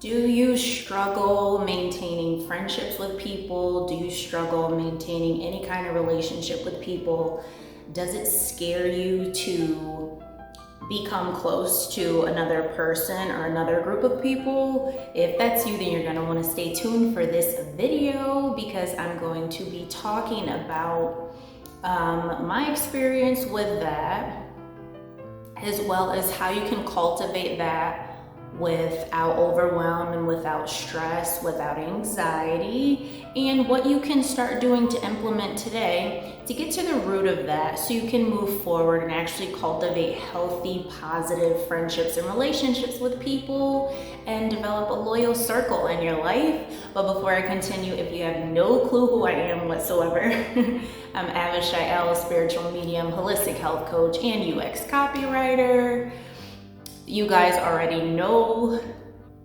Do you struggle maintaining friendships with people? Do you struggle maintaining any kind of relationship with people? Does it scare you to become close to another person or another group of people? If that's you, then you're going to want to stay tuned for this video because I'm going to be talking about my experience with that, as well as how you can cultivate that without overwhelm and without stress, without anxiety, and what you can start doing to implement today to get to the root of that so you can move forward and actually cultivate healthy, positive friendships and relationships with people and develop a loyal circle in your life. But before I continue, if you have no clue who I am whatsoever, I'm Avishai L, spiritual medium, holistic health coach, and UX copywriter. You guys already know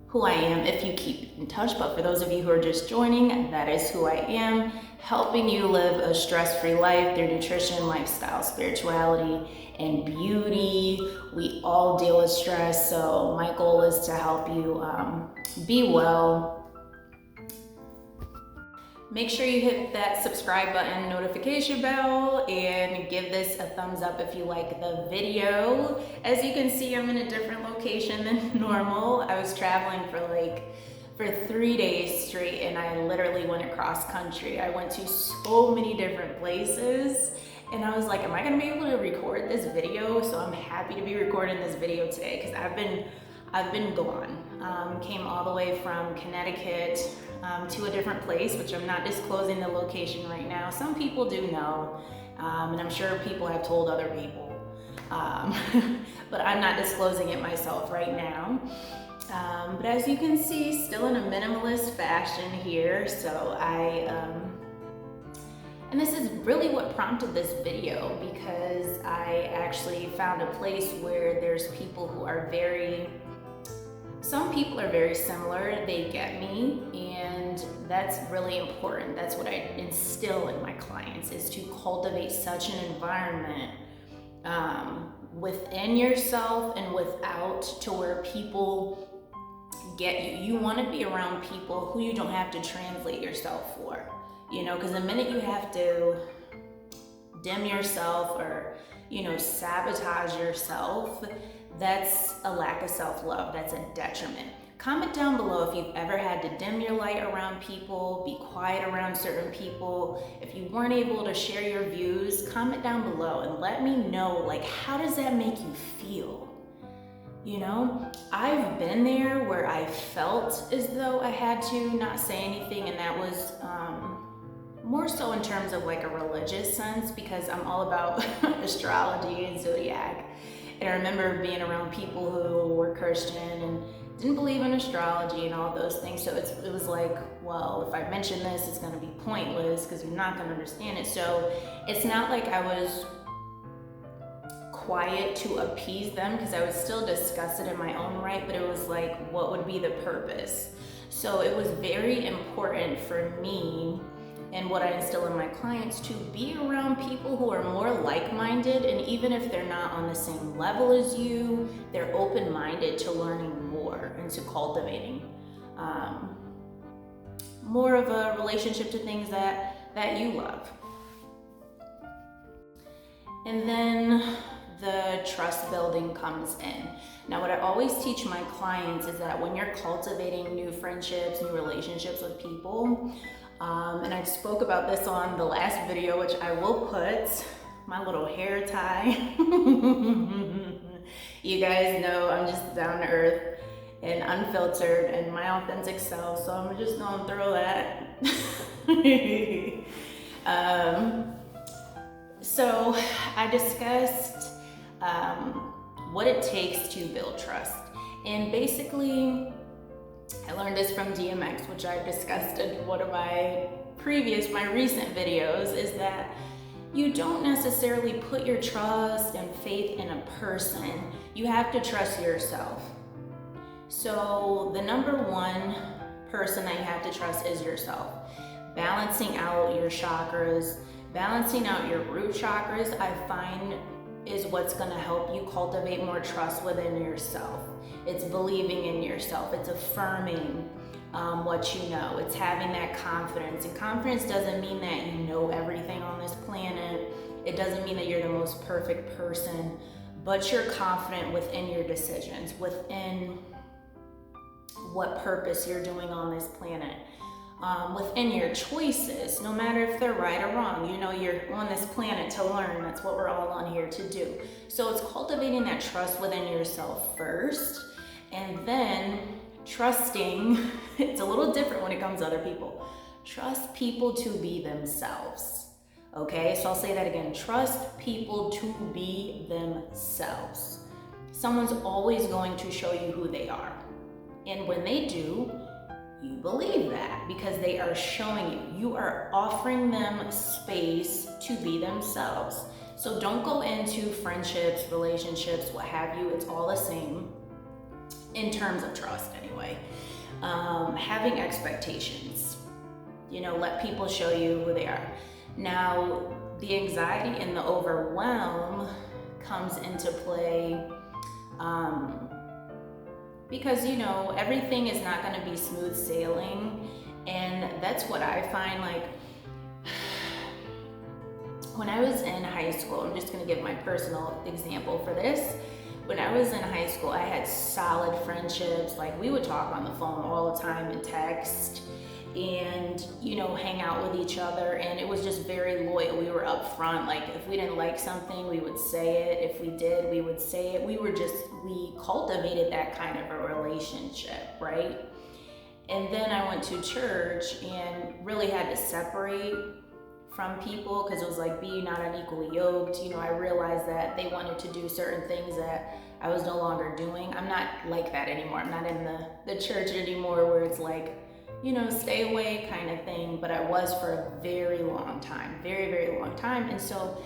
who I am if you keep in touch, but for those of you who are just joining, that is who I am, helping you live a stress-free life through nutrition, lifestyle, spirituality, and beauty. We all deal with stress, so my goal is to help you be well. Make sure you hit that subscribe button, notification bell, and give this a thumbs up if you like the video. As you can see, I'm in a different location than normal. I was traveling for 3 days straight, and I literally went across country. I went to so many different places, and I was like, am I gonna be able to record this video? So I'm happy to be recording this video today because I've been gone. Came all the way from Connecticut to a different place, which I'm not disclosing the location right now. Some people do know, and I'm sure people have told other people, but I'm not disclosing it myself right now. But as you can see, still in a minimalist fashion here, so and this is really what prompted this video, because I actually found a place where there's people who are some people are very similar, they get me, and that's really important. That's what I instill in my clients, is to cultivate such an environment within yourself and without, to where people get you. You want to be around people who you don't have to translate yourself for, because the minute you have to dim yourself or, sabotage yourself, that's a lack of self-love. That's a detriment. Comment down below if you've ever had to dim your light around people, be quiet around certain people. If you weren't able to share your views, comment down below and let me know, how does that make you feel? I've been there where I felt as though I had to not say anything, and that was more so in terms of a religious sense, because I'm all about astrology and zodiac. And I remember being around people who were Christian and didn't believe in astrology and all those things. So it was like, well, if I mention this, it's going to be pointless because you're not going to understand it. So it's not like I was quiet to appease them, because I would still discuss it in my own right, but it was like, what would be the purpose? So it was very important for me, and what I instill in my clients, to be around people who are more like-minded, and even if they're not on the same level as you, they're open-minded to learning more and to cultivating more of a relationship to things that you love. And then the trust building comes in. Now, what I always teach my clients is that when you're cultivating new friendships, new relationships with people, and I spoke about this on the last video, which I will put my little hair tie. You guys know I'm just down to earth and unfiltered and my authentic self, so I'm just gonna throw that. So I discussed what it takes to build trust, and basically I learned this from DMX, which I've discussed in one of my recent videos, is that you don't necessarily put your trust and faith in a person. You have to trust yourself. So the number one person that you have to trust is yourself. Balancing out your chakras, balancing out your root chakras, I find is what's going to help you cultivate more trust within yourself. It's believing in yourself. It's affirming what you know. It's having that confidence. And confidence doesn't mean that you know everything on this planet. It doesn't mean that you're the most perfect person, but you're confident within your decisions, within what purpose you're doing on this planet, within your choices, no matter if they're right or wrong. You know, you're on this planet to learn. That's what we're all on here to do. So it's cultivating that trust within yourself first, and then trusting. It's a little different when it comes to other people. Trust people to be themselves. Okay, so I'll say that again. Trust people to be themselves. Someone's always going to show you who they are. And when they do, you believe that because they are showing you. You are offering them space to be themselves. So don't go into friendships, relationships, what have you. It's all the same in terms of trust anyway. Having expectations. You know, let people show you who they are. Now, the anxiety and the overwhelm comes into play because, you know, everything is not going to be smooth sailing. And that's what I find, like, when I was in high school, I'm just going to give my personal example for this. When I was in high school, I had solid friendships. Like, we would talk on the phone all the time and text and, you know, hang out with each other. And it was just very loyal. We were upfront. Like, if we didn't like something, we would say it. If we did, we would say it. We cultivated that kind of a relationship, right? And then I went to church and really had to separate from people because it was like, be not unequally yoked. You know, I realized that they wanted to do certain things that I was no longer doing. I'm not like that anymore. I'm not in the church anymore where it's like, you know, stay away kind of thing. But I was for a very long time, very, very long time. And so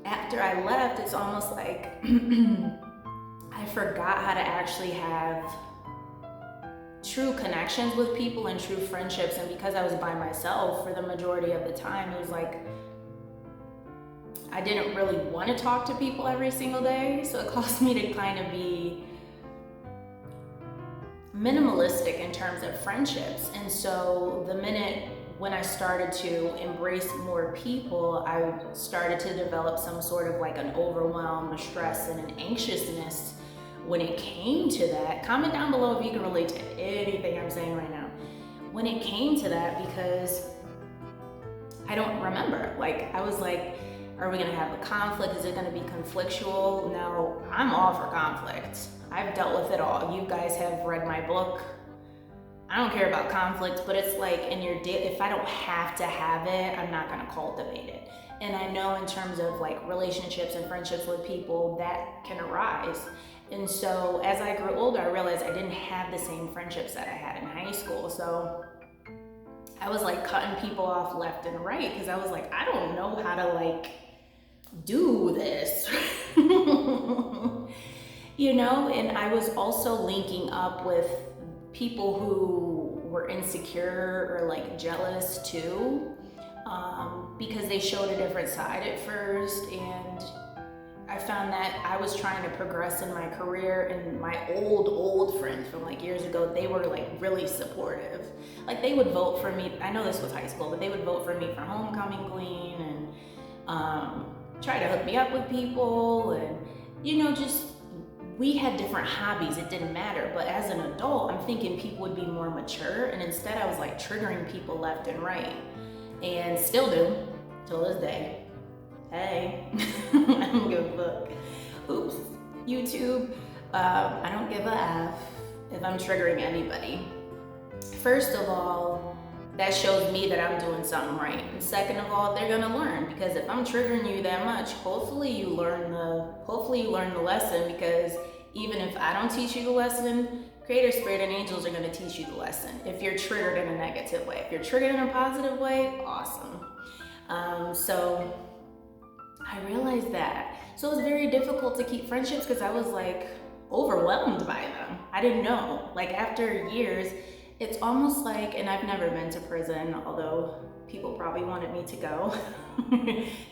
after I left, it's almost like I forgot how to actually have true connections with people and true friendships. And because I was by myself for the majority of the time, it was like I didn't really want to talk to people every single day. So it caused me to kind of be minimalistic in terms of friendships. And so the minute when I started to embrace more people, I started to develop some sort of like an overwhelm, a stress, and an anxiousness when it came to that. Comment down below if you can relate to anything I'm saying right now. When it came to that, because I don't remember. Like, I was like, are we gonna have a conflict? Is it gonna be conflictual? Now, I'm all for conflict. I've dealt with it all. You guys have read my book. I don't care about conflict, but it's like in your day, if I don't have to have it, I'm not gonna cultivate it. And I know in terms of like relationships and friendships with people, that can arise. And so as I grew older, I realized I didn't have the same friendships that I had in high school. So I was like cutting people off left and right because I was like, I don't know how to like do this. You know, and I was also linking up with people who were insecure or like jealous too, because they showed a different side at first. And I found that I was trying to progress in my career, and my old friends from like years ago, they were like really supportive. Like, they would vote for me. I know this was high school, but they would vote for me for homecoming queen and try to hook me up with people. And, you know, just, we had different hobbies. It didn't matter. But as an adult, I'm thinking people would be more mature. And instead I was like triggering people left and right, and still do till this day. Hey, I don't give a fuck. Oops, YouTube, I don't give a F if I'm triggering anybody. First of all, that shows me that I'm doing something right. And second of all, they're gonna learn, because if I'm triggering you that much, hopefully you learn the lesson, because even if I don't teach you the lesson, Creator, Spirit, and angels are gonna teach you the lesson if you're triggered in a negative way. If you're triggered in a positive way, awesome. So I realized that. So it was very difficult to keep friendships because I was like overwhelmed by them. I didn't know. Like, after years, It's almost like, and I've never been to prison, although people probably wanted me to go.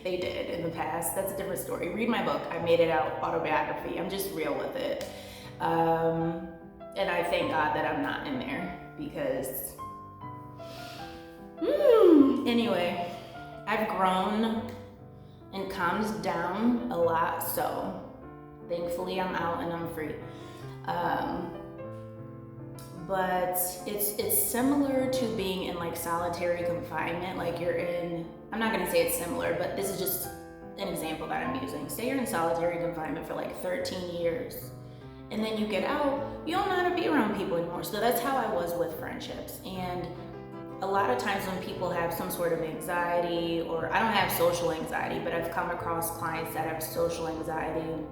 They did in the past. That's a different story. Read my book. I made it out, autobiography. I'm just real with it. And I thank God that I'm not in there because, anyway, I've grown and calmed down a lot. So thankfully I'm out and I'm free. But it's similar to being in like solitary confinement. Like you're in, I'm not gonna say it's similar, but this is just an example that I'm using. Say you're in solitary confinement for like 13 years and then you get out, you don't know how to be around people anymore. So that's how I was with friendships. And a lot of times when people have some sort of anxiety, or I don't have social anxiety, but I've come across clients that have social anxiety,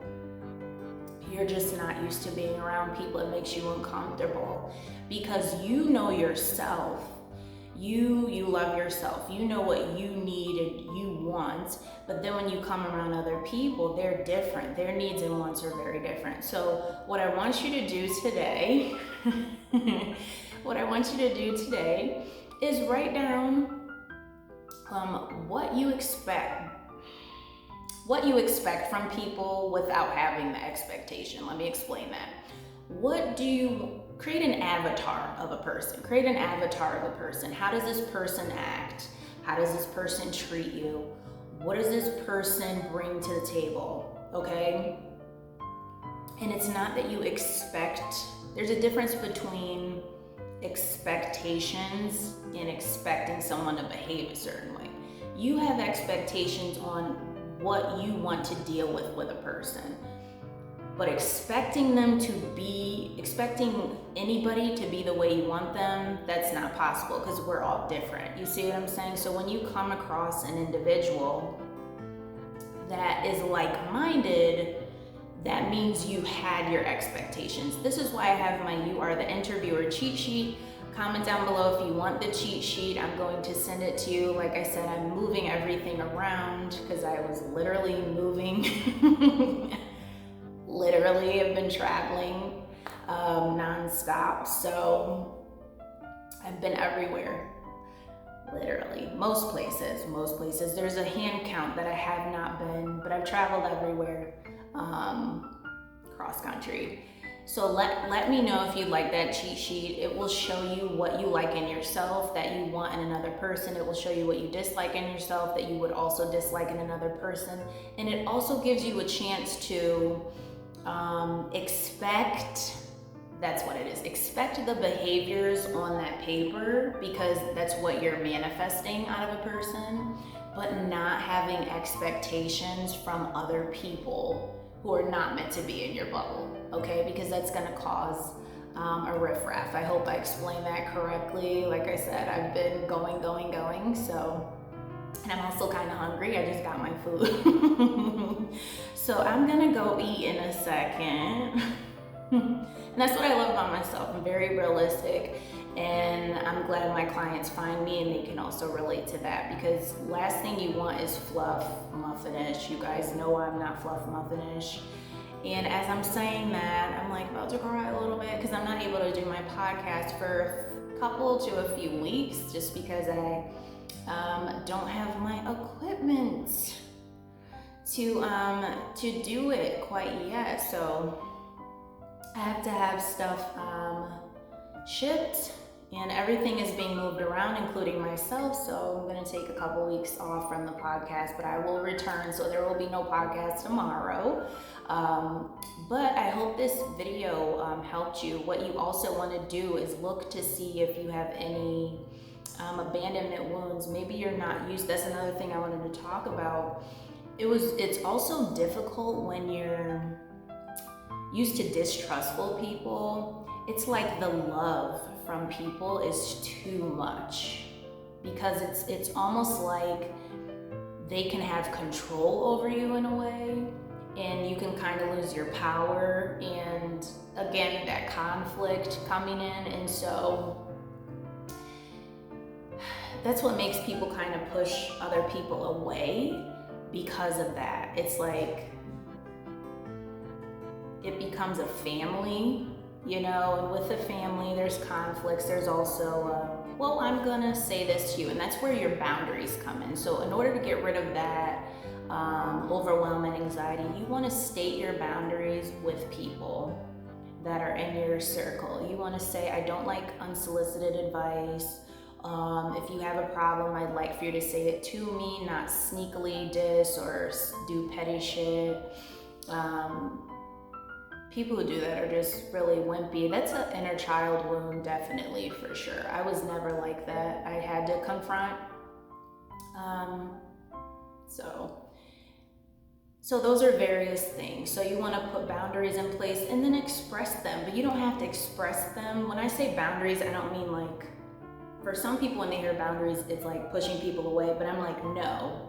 you're just not used to being around people. It makes you uncomfortable because you know yourself. You love yourself. You know what you need and you want. But then when you come around other people, they're different. Their needs and wants are very different. So what I want you to do today, is write down what you expect from people without having the expectation. Let me explain that. Create an avatar of a person. How does this person act? How does this person treat you? What does this person bring to the table? Okay? And it's not that you expect, there's a difference between expectations and expecting someone to behave a certain way. You have expectations on what you want to deal with a person, but expecting anybody to be the way you want them, that's not possible because we're all different. You see what I'm saying? So when you come across an individual that is like-minded, that means you had your expectations. This is why I have my You Are the Interviewer cheat sheet. Comment down below if you want the cheat sheet. I'm going to send it to you. Like I said, I'm moving everything around because I was literally moving. Literally, I've been traveling nonstop. So I've been everywhere. Literally, most places. There's a hand count that I have not been, but I've traveled everywhere, cross country. So let me know if you'd like that cheat sheet. It will show you what you like in yourself that you want in another person. It will show you what you dislike in yourself that you would also dislike in another person. And it also gives you a chance to expect, that's what it is. Expect the behaviors on that paper because that's what you're manifesting out of a person, but not having expectations from other people who are not meant to be in your bubble, okay? Because that's gonna cause a riffraff. I hope I explained that correctly. Like I said, I've been going, so, and I'm also kind of hungry. I just got my food. So I'm gonna go eat in a second. And that's what I love about myself. I'm very realistic, and I'm glad my clients find me and they can also relate to that, because last thing you want is fluff muffinish. You guys know I'm not fluff muffinish. And as I'm saying that, I'm like about to cry a little bit because I'm not able to do my podcast for a couple to a few weeks just because I don't have my equipment to do it quite yet. So I have to have stuff shipped, and everything is being moved around, including myself. So I'm gonna take a couple weeks off from the podcast, but I will return. So there will be no podcast tomorrow. But I hope this video helped you. What you also want to do is look to see if you have any abandonment wounds. Maybe you're not used. That's another thing I wanted to talk about. It's also difficult when you're used to distrustful people. It's like the love from people is too much, because it's almost like they can have control over you in a way, and you can kind of lose your power, and again, that conflict coming in. And so that's what makes people kind of push other people away because of that. It's like it becomes a family You know, and with the family, there's conflicts. There's also, well, I'm gonna say this to you, and that's where your boundaries come in. So, in order to get rid of that overwhelm and anxiety, you want to state your boundaries with people that are in your circle. You want to say, I don't like unsolicited advice. If you have a problem, I'd like for you to say it to me, not sneakily diss or do petty shit. People who do that are just really wimpy. That's an inner child wound, definitely, for sure. I was never like that. I had to confront. So those are various things. So you want to put boundaries in place and then express them, but you don't have to express them. When I say boundaries, I don't mean like, for some people when they hear boundaries, it's like pushing people away, but I'm like, no.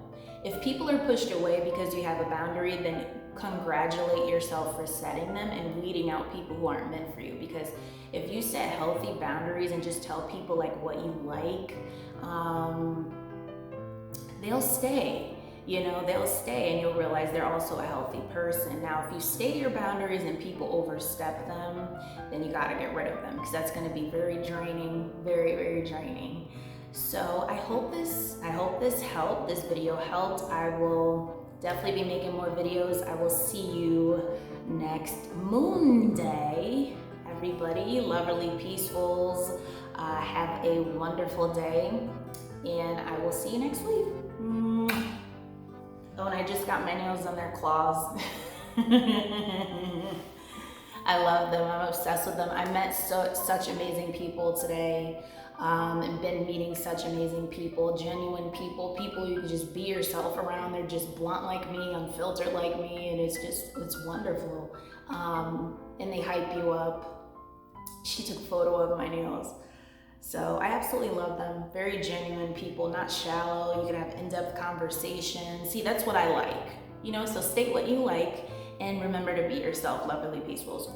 If people are pushed away because you have a boundary, then congratulate yourself for setting them and weeding out people who aren't meant for you. Because if you set healthy boundaries and just tell people like what you like, they'll stay. You know, they'll stay and you'll realize they're also a healthy person. Now, if you state your boundaries and people overstep them, then you gotta get rid of them, because that's gonna be very draining, very, very draining. So I hope this helped, this video helped. I will definitely be making more videos. I will see you next Moon Day. Everybody, loverly peacefuls, have a wonderful day, and I will see you next week. Oh, and I just got my nails on their claws. I love them. I'm obsessed with them. I met such amazing people today, and been meeting such amazing people, genuine people, people you can just be yourself around. They're just blunt like me, unfiltered like me, and it's wonderful. And they hype you up. She took a photo of my nails. So I absolutely love them. Very genuine people, not shallow. You can have in-depth conversations. See, that's what I like. You know, so state what you like and remember to be yourself, loverly peacefuls.